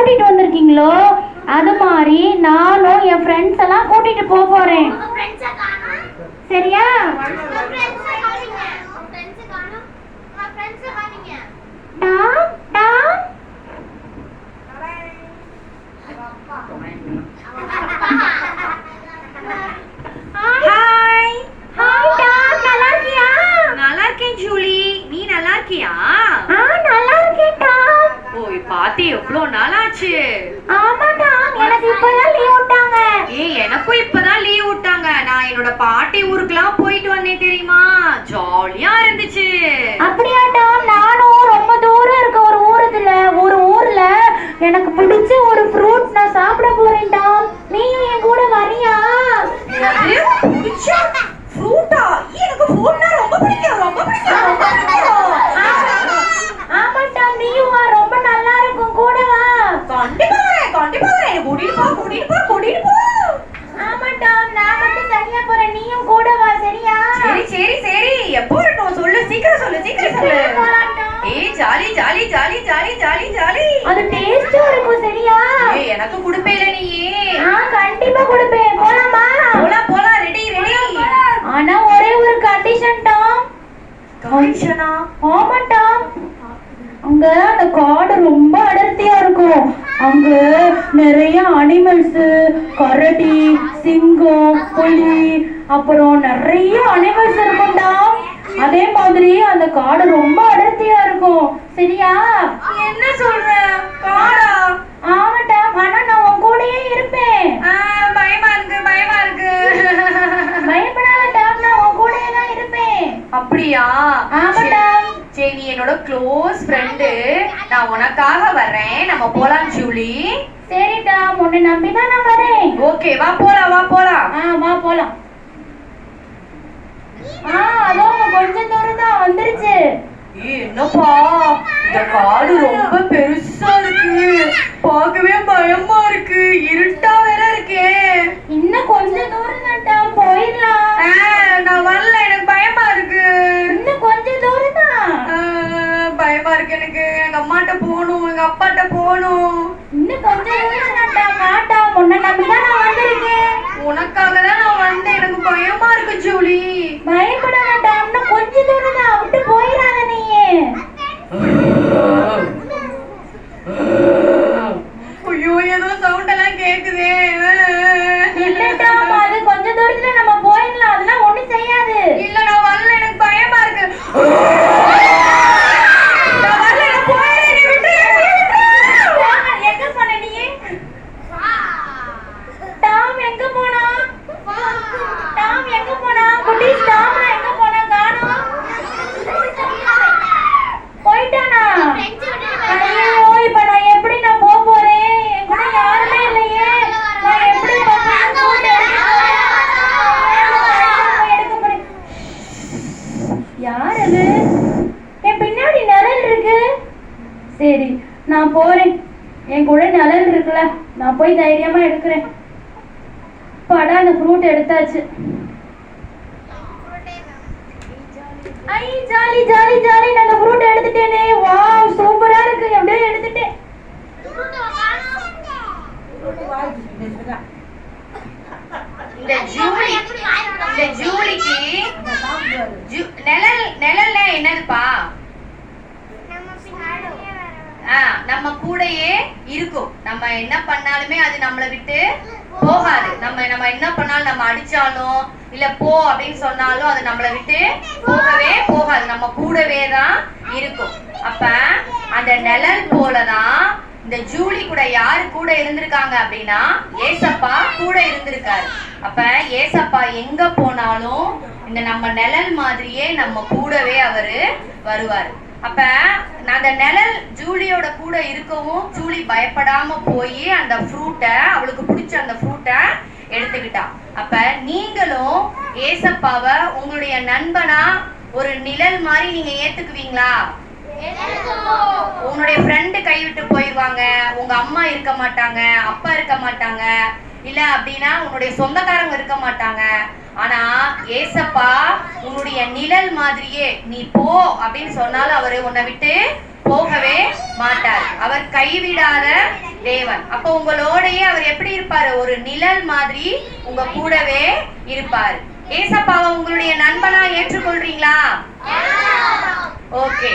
கூட்டிட்டு வந்திருக்கீங்களோ அது மாதிரி நானும் என் ஃப்ரெண்ட்ஸ் எல்லாம் கூட்டிட்டு போறேன். சரியா? பாத்தி எவ்வளவு நாள் ஆச்சு? ஆமாடா, எனக்கு இப்பதான் லீவ் விட்டாங்க. எனக்கும் இப்பதான் லீவ் விட்டாங்க. நான் என்னோட பாட்டி ஊருக்குலாம் போயிட்டு வந்தேன் தெரியுமா? ஜாலியா இருந்துச்சு. அப்படியாடா? நானும் ரொம்ப தூரம் இருக்க ஒரு ஊர்ல எனக்கு பிடிச்ச ஒரு ஃப்ரூட் நான் சாப்பிட போறேன்டா. நீயும் என் கூட வரியா? பிடிச்ச ஃப்ரூட்டா? எனக்கு ஃப்ரூட்னா ரொம்ப பிடிக்கும், ரொம்ப பிடிக்கும். ஆமாடா, நீயும் வா, ரொம்ப நல்லா இருக்கும். கூட வா. கண்டிப்பா வரேன், கண்டிப்பா வரேன். கூட்டிட்டு போ. ஆமாடா, நான் மட்டும் தனியா போறேன், நீயும் கூட வா. சரியா? சரி. எப்போ வரட்டும் சொல்லு, சீக்கிரம் சொல்லு. ஜாலி. அது டேஸ்டா இருக்கும். சரியா? எனக்கு குடுப்பேல நீ? கண்டிப்பா குடுப்பேன். போலாமா? போலாம். ரெடி. ஆனா ஒரே ஒரு கண்டிஷன் டாம். கண்டிஷனா? ஆமாடா, அங்க அந்த காடு ரொம்ப அடர்த்தியா இருக்கும். அங்க நிறைய அனிமல்ஸ், கரடி, சிங்கம், புலி, அப்புறம் நிறைய அனிமல்ஸ் இருக்கும்டா. அதே மாதிரி அந்த காடு ரொம்ப அடர்த்தியா இருக்கும். சரியா? என்ன சொல்ற? காடா? ஆமாடா, ஆனா நான் உன் கூடயே இருப்பேன். பயமா இருக்கு. பயப்படாதடா, நான் உன் கூடயே தான் இருப்பேன். அப்படியா? ஆமாடா. சரி, நீ என்னோட க்ளோஸ் ஃப்ரெண்டு. நான் உனக்காக வர்றேன். நம்ம போலாம் ஜூலி. சரிடா, உன்னை நம்பிதான் நான் வரேன். ஓகே, வா போலாம். வா போலாம். அதோ கொஞ்சம் தூரம் தான் வந்துருச்சு. என்னப்பா, இந்த காடு ரொம்ப பெருசா இருக்கு. பார்க்கவே பயமா இருக்கு. இருட்டா வேற இருக்கே. இன்னும் கொஞ்சம் தூரம் தான், போயிடலாம். நான் வரல, எனக்கு பயமா இருக்கு. இன்னும் கொஞ்சம் தூரம் தான். பயமா இருக்கு எனக்கு. எங்க அம்மாட்ட போகணும், எங்க அப்பாட்ட போகணும். இன்னும் கொஞ்சம் தூரம் தான். மாட்டா, உன்னை நம்பிதான் நான் வந்திருக்கேன். உனக்காக தான் நான் வந்தேன். எனக்கு பயமா இருக்கு ஜூலி. பயப்படாதடா, இன்னும் கொஞ்சம் தூரம் தான். விட்டு போயிடாத நீயே. ஐயோ, ஏதோ சவுண்ட் எல்லாம் கேக்குதே. இல்லடா, அது கொஞ்சம் தூரத்துல நம்ம போயிடலாம். அதெல்லாம் ஒண்ணும் செய்யாது. இல்ல, நான் வரல, எனக்கு பயமா இருக்கு. சரி, நான் போறேன். என் கூட நிழல் இருக்குல்ல, நான் போய் தைரியமா எடுக்கிறேன். படா, அந்த ஃப்ரூட் எடுத்தாச்சு. ஜாலி. நான் அந்த ஃப்ரூட் எடுத்துட்டேனே. வாவ், சூப்பரா இருக்கு. அப்படியே எடுத்துட்டேன். இந்த ஜூலிக்கு நிழல்ல என்னதுப்பா? நம்ம கூடயே இருக்கும். நம்ம என்ன பண்ணாலுமே அது நம்மளை விட்டு போகாது. நம்ம என்ன பண்ணாலும், நம்ம அடிச்சாலும் இல்ல போ அப்படின்னு சொன்னாலும் அது நம்மளை விட்டு போகவே போகாது. நம்ம கூடவே தான் இருக்கும். அப்ப அந்த நிழல் போலதான் இந்த ஜூலி கூட யாரு கூட இருந்திருக்காங்க அப்படின்னா, ஏசப்பா கூட இருந்திருக்காரு. அப்ப ஏசப்பா எங்க போனாலும் இந்த நம்ம நிழல் மாதிரியே நம்ம கூடவே அவரு வருவாரு. அப்ப அந்த நிழல் ஜூலியோட கூட இருக்கவும் ஜூலி பயப்படாம போய் அந்த ஃப்ரூட்டை, அவளுக்கு பிடிச்ச அந்த ஃப்ரூட்டை எடுத்துக்கிட்டா. அப்ப நீங்களும் ஏசப்பாவை உங்களுடைய நண்பனா ஒரு நிழல் மாதிரி நீங்க ஏத்துக்குவீங்களா? உன்னுடைய ஃப்ரெண்டு கைவிட்டு போயிடுவாங்க, உங்க அம்மா இருக்க மாட்டாங்க, அப்பா இருக்க மாட்டாங்க, இல்ல அப்படின்னா உன்னுடைய சொந்தக்காரங்க இருக்க மாட்டாங்க. ஆனா ஏசப்பா உன்னுடைய நிழல் மாதிரியே, நீ போ அப்படின்னு சொன்னாலும் அவரு உன்னை விட்டு போகவே மாட்டார். அவர் கைவிடாத தேவன். அப்போ உங்களோடயே அவர் எப்படி இருப்பாரு? ஒரு நிழல் மாதிரி உங்க கூடவே இருப்பாரு. ஏசப்பாவை உங்களுடைய நண்பனா ஏற்றுக்கொள்றீங்களா? ஓகே.